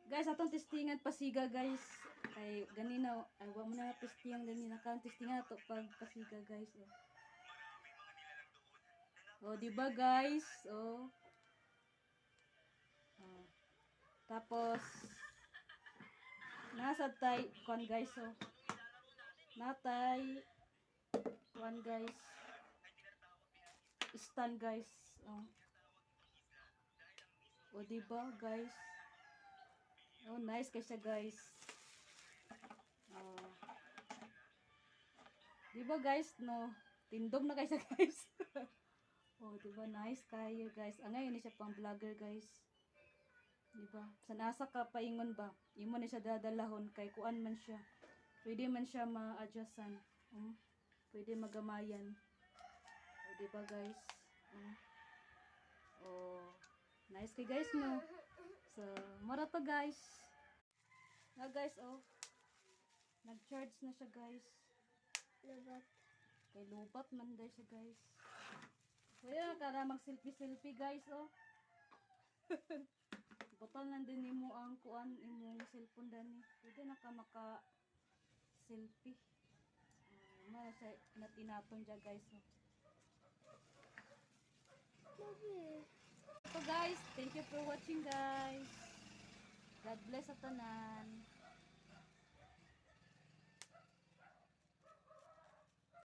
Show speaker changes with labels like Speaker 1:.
Speaker 1: Guys, atong testingan pasiga guys. Kay ganina ay wa mo na testingan ganina kan testingan ato pag pasiga guys. Oh, di ba guys? Oh. Oh. Tapos nasa tay kon guys oh. Natay kon guys. Stand guys. Oh. Oh, di ba guys? Oh, nice kasi guys. Oh. Di ba guys, no? Tindog na kasi guys. Oh, di ba nice kayo guys. Ah, ngayon ni siya pang vlogger guys. Di ba? Sa nasa ka paingon ba? Imo ni siya dadalahon kay kuan man siya. Pwede man siya ma-adjustan. Pwede magamayan. Oh, di ba guys? Oh, nice kay guys no. So, mara to guys. Na guys, oh. Nag-charge na siya guys.
Speaker 2: Lubat.
Speaker 1: Kay lubat man dahil siya guys. Pwede na ka na mag-selfie-selfie guys, oh. Botol lang din mo ang kuan, imong cellphone dani. Pwede na ka maka-selfie. Mara siya natinaton dyan guys, oh.
Speaker 2: Love
Speaker 1: So guys, thank you for watching guys. God bless sa tanan.